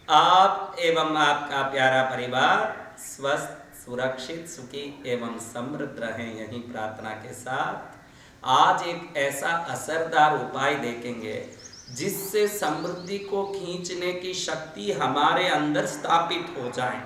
आप एवं आपका प्यारा परिवार स्वस्थ, सुरक्षित, सुखी एवं समृद्ध रहें, यही प्रार्थना के साथ आज एक ऐसा असरदार उपाय देखेंगे जिससे समृद्धि को खींचने की शक्ति हमारे अंदर स्थापित हो जाए,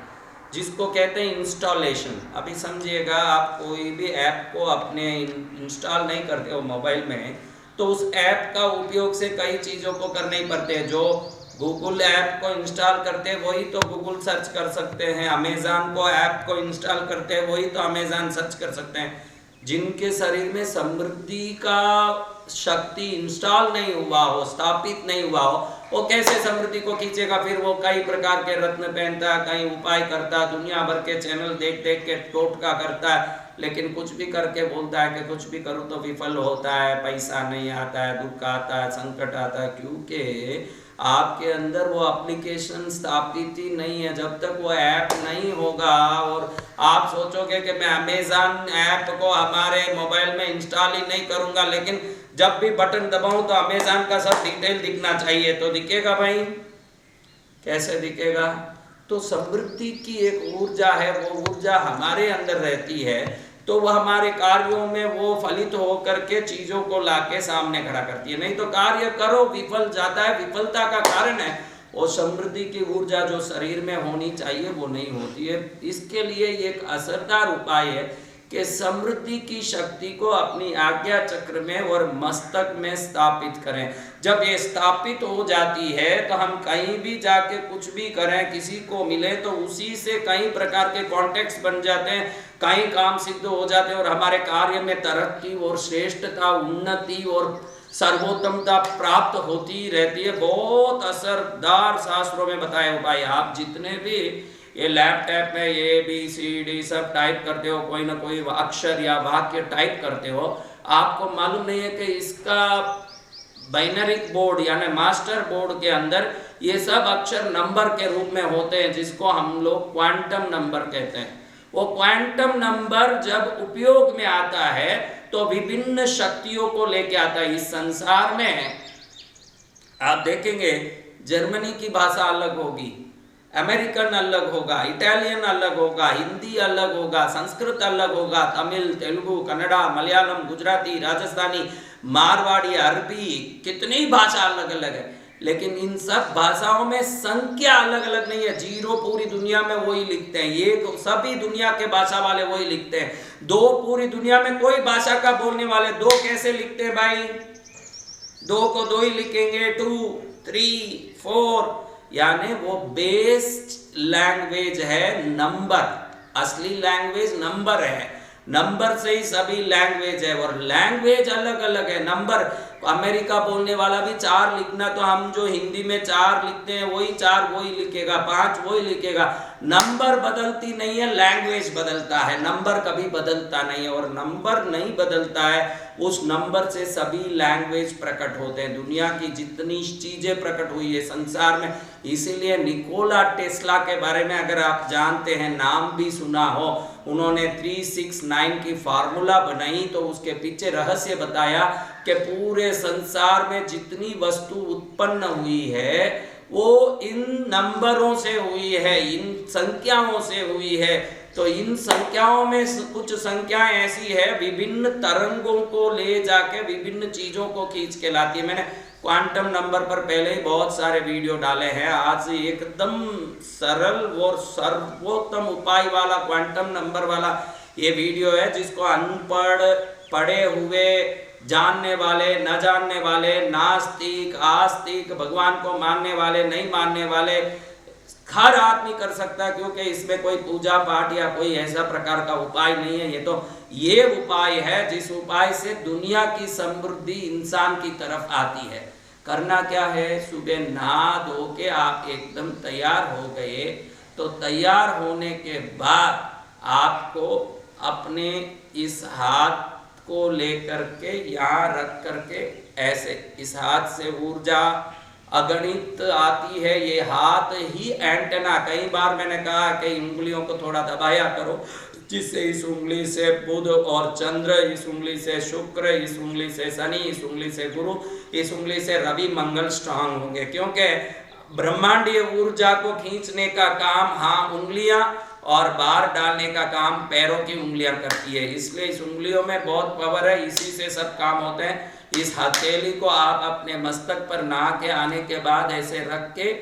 जिसको कहते हैं इंस्टॉलेशन। अभी समझिएगा, आप कोई भी ऐप को अपने इंस्टॉल नहीं करते हो मोबाइल में, तो उस ऐप का उपयोग से कई चीज़ों को करने ही पड़ते हैं। जो गूगल ऐप को इंस्टॉल करते हैं वही तो गूगल सर्च कर सकते हैं, अमेज़ान को ऐप को इंस्टॉल करते हैं वही तो अमेज़ान सर्च कर सकते हैं। जिनके शरीर में समृद्धि का शक्ति इंस्टॉल नहीं हुआ हो, स्थापित नहीं हुआ हो, वो कैसे समृद्धि को खींचेगा? फिर वो कई प्रकार के रत्न पहनता, कई उपाय करता, दुनिया भर के चैनल देख देख के टोटका करता है, लेकिन कुछ भी करके बोलता है कि कुछ भी करो तो विफल होता है, पैसा नहीं आता है, दुख आता है, संकट आता है, क्योंकि आपके अंदर वो एप्लीकेशन स्थापित ही नहीं है। जब तक वो ऐप नहीं होगा, और आप सोचोगे कि मैं अमेज़ान ऐप को हमारे मोबाइल में इंस्टॉल ही नहीं करूँगा, लेकिन जब भी बटन दबाऊं तो अमेज़ान का सब डिटेल दिखना चाहिए, तो दिखेगा भाई? कैसे दिखेगा? तो समृद्धि की एक ऊर्जा है, वो ऊर्जा हमारे अंदर रहती है, तो वह हमारे कार्यों में वो फलित होकर के चीज़ों को लाके सामने खड़ा करती है। नहीं तो कार्य करो विफल जाता है। विफलता का कारण है वो समृद्धि की ऊर्जा जो शरीर में होनी चाहिए वो नहीं होती है। इसके लिए एक असरदार उपाय है कि समृद्धि की शक्ति को अपनी आज्ञा चक्र में और मस्तक में स्थापित करें। जब ये स्थापित हो जाती है तो हम कहीं भी जाके कुछ भी करें, किसी को मिले तो उसी से कई प्रकार के कॉन्टेक्ट्स बन जाते हैं, कई काम सिद्ध हो जाते हैं और हमारे कार्य में तरक्की और श्रेष्ठता, उन्नति और सर्वोत्तमता प्राप्त होती रहती है। बहुत असरदार शास्त्रों में बताए उपाय। आप जितने भी ये लैपटॉप में ABCD सब टाइप करते हो, कोई ना कोई अक्षर या वाक्य टाइप करते हो, आपको मालूम नहीं है कि इसका बाइनरी बोर्ड यानी मास्टर बोर्ड के अंदर ये सब अक्षर नंबर के रूप में होते हैं, जिसको हम लोग क्वांटम नंबर कहते हैं। वो क्वांटम नंबर जब उपयोग में आता है तो विभिन्न शक्तियों को लेके आता है। इस संसार में आप देखेंगे जर्मनी की भाषा अलग होगी, अमेरिकन अलग होगा, इटालियन अलग होगा, हिंदी अलग होगा, संस्कृत अलग होगा, तमिल, तेलुगु, कन्नड़ा, मलयालम, गुजराती, राजस्थानी, मारवाड़ी, अरबी, कितनी भाषा अलग अलग है, लेकिन इन सब भाषाओं में संख्या अलग अलग नहीं है। जीरो पूरी दुनिया में वही लिखते हैं, ये सभी दुनिया के भाषा वाले वही लिखते हैं। दो पूरी दुनिया में कोई भाषा का बोलने वाले दो कैसे लिखते हैं भाई? दो को दो ही लिखेंगे, 2, 3, 4, यानी वो बेस्ड लैंग्वेज है नंबर। असली लैंग्वेज नंबर है, नंबर से ही सभी लैंग्वेज है, और लैंग्वेज अलग अलग है। नंबर अमेरिका बोलने वाला भी 4 लिखना, तो हम जो हिंदी में 4 लिखते हैं वही 4 वही लिखेगा, 5 वही लिखेगा। नंबर बदलती नहीं है, लैंग्वेज बदलता है, नंबर कभी बदलता नहीं है। और नंबर नहीं बदलता है, उस नंबर से सभी लैंग्वेज प्रकट होते हैं। दुनिया की जितनी चीजें प्रकट हुई है संसार में, इसीलिए निकोला टेस्ला के बारे में अगर आप जानते हैं, नाम भी सुना हो, उन्होंने 369 की फार्मूला बनाई, तो उसके पीछे रहस्य बताया कि पूरे संसार में जितनी वस्तु उत्पन्न हुई है वो इन नंबरों से हुई है, इन संख्याओं से हुई है। तो इन संख्याओं में कुछ संख्याएं ऐसी है विभिन्न तरंगों को ले जाके विभिन्न चीजों को खींच के लाती है। मैंने क्वांटम नंबर पर पहले ही बहुत सारे वीडियो डाले हैं। आज एकदम सरल और सर्वोत्तम उपाय वाला क्वांटम नंबर वाला ये वीडियो है, जिसको अनपढ़, पढ़े हुए, जानने वाले, न जानने वाले, नास्तिक, आस्तिक, भगवान को मानने वाले, नहीं मानने वाले, हर आदमी कर सकता है, क्योंकि इसमें कोई पूजा पाठ या कोई ऐसा प्रकार का उपाय नहीं है। ये उपाय है जिस उपाय से दुनिया की समृद्धि इंसान की तरफ आती है। करना क्या है? सुबह नहा धो के आप एकदम तैयार हो गए, तो तैयार होने के बाद आपको अपने इस हाथ को लेकर के यहाँ रख करके ऐसे, इस हाथ से ऊर्जा अगणित आती है। ये हाथ ही एंटेना, कई बार मैंने कहा कि उंगलियों को थोड़ा दबाया करो, जिससे इस उंगली से बुध और चंद्र, इस उंगली से शुक्र, इस उंगली से शनि, इस उंगली से गुरु, इस उंगली से रवि मंगल स्ट्रांग होंगे। क्योंकि ब्रह्मांडीय ऊर्जा को खींचने का काम हाँ उंगलियां और बाहर डालने का काम पैरों की उंगलियां करती है। इसलिए इस उंगलियों में बहुत पावर है, इसी से सब काम होते हैं। इस हथेली को आप अपने मस्तक पर नहा के आने के बाद ऐसे रख के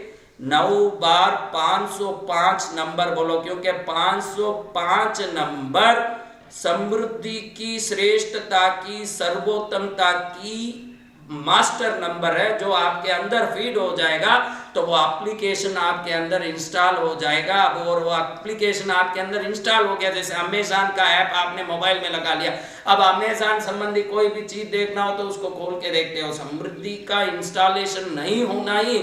9 बार 505 नंबर बोलो, क्योंकि 505 नंबर समृद्धि की, श्रेष्ठता की, सर्वोत्तमता की मास्टर नंबर है। जो आपके अंदर फीड हो जाएगा तो वो एप्लीकेशन आपके अंदर इंस्टॉल हो जाएगा। और वो एप्लीकेशन आपके अंदर इंस्टॉल हो गया, जैसे अमेज़न का ऐप आपने मोबाइल में लगा लिया, अब अमेज़न संबंधी कोई भी चीज देखना हो तो उसको खोल के देखते हो। समृद्धि का इंस्टॉलेशन नहीं होना ही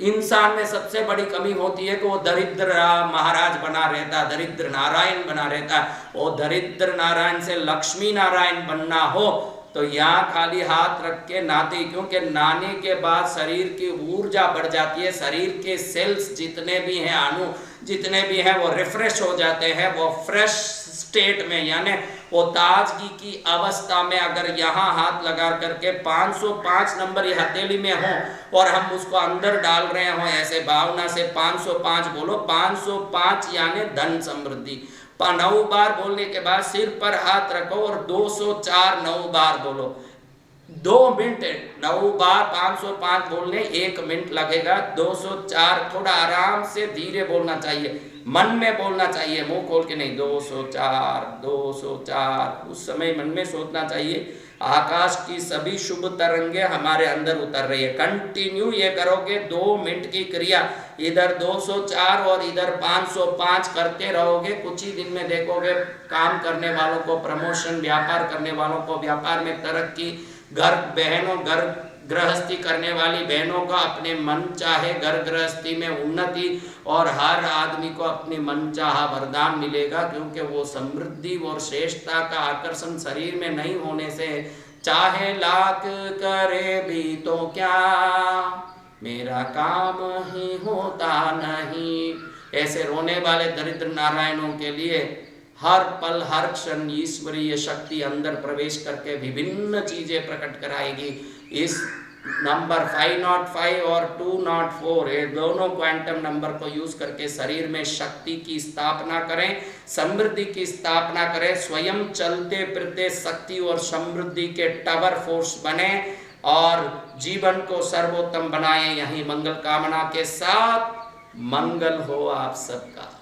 इंसान में सबसे बड़ी कमी होती है कि वो दरिद्र महाराज बना रहता, दरिद्र नारायण बना रहता। वो दरिद्र नारायण से लक्ष्मी नारायण बनना हो तो यहाँ खाली हाथ रख के नहाते, क्योंकि नहाने के बाद शरीर की ऊर्जा बढ़ जाती है। शरीर के सेल्स जितने भी हैं, अणु जितने भी हैं, वो रिफ्रेश हो जाते हैं। वो फ्रेश स्टेट में, यानी वो ताजगी की अवस्था में अगर यहाँ हाथ लगा करके 505 नंबर ये हथेली में हो और हम उसको अंदर डाल रहे हो ऐसे भावना से 505 बोलो। 505 यानी धन समृद्धि। 9 बार बोलने के बाद सिर पर हाथ रखो और 204 9 बार बोलो। 2 मिनट 9 बार 505 बोलने 1 मिनट लगेगा। 204 थोड़ा आराम से धीरे बोलना चाहिए, मन में बोलना चाहिए, मुंह खोल के नहीं। 204 204 उस समय मन में सोचना चाहिए आकाश की सभी शुभ तरंगे हमारे अंदर उतर रही है। कंटिन्यू ये करोगे 2 मिनट की क्रिया, इधर 204 और इधर 505 करते रहोगे। कुछ ही दिन में देखोगे काम करने वालों को प्रमोशन, व्यापार करने वालों को व्यापार में तरक्की, घर गृहस्थी करने वाली बहनों का अपने मन चाहे घर गृहस्थी में उन्नति, और हर आदमी को अपनी मनचाहा वरदान मिलेगा। क्योंकि वो समृद्धि और श्रेष्ठता का आकर्षण शरीर में नहीं होने से चाहे लाख करे भी तो क्या, मेरा काम ही होता नहीं। ऐसे रोने वाले दरिद्र नारायणों के लिए हर पल हर क्षण ईश्वरीय शक्ति अंदर प्रवेश करके विभिन्न चीजें प्रकट कराएगी। इस नंबर 505 और 204 ये दोनों क्वांटम नंबर को यूज करके शरीर में शक्ति की स्थापना करें, समृद्धि की स्थापना करें, स्वयं चलते फिरते शक्ति और समृद्धि के टावर फोर्स बने और जीवन को सर्वोत्तम बनाएं। यही मंगल कामना के साथ मंगल हो आप सबका।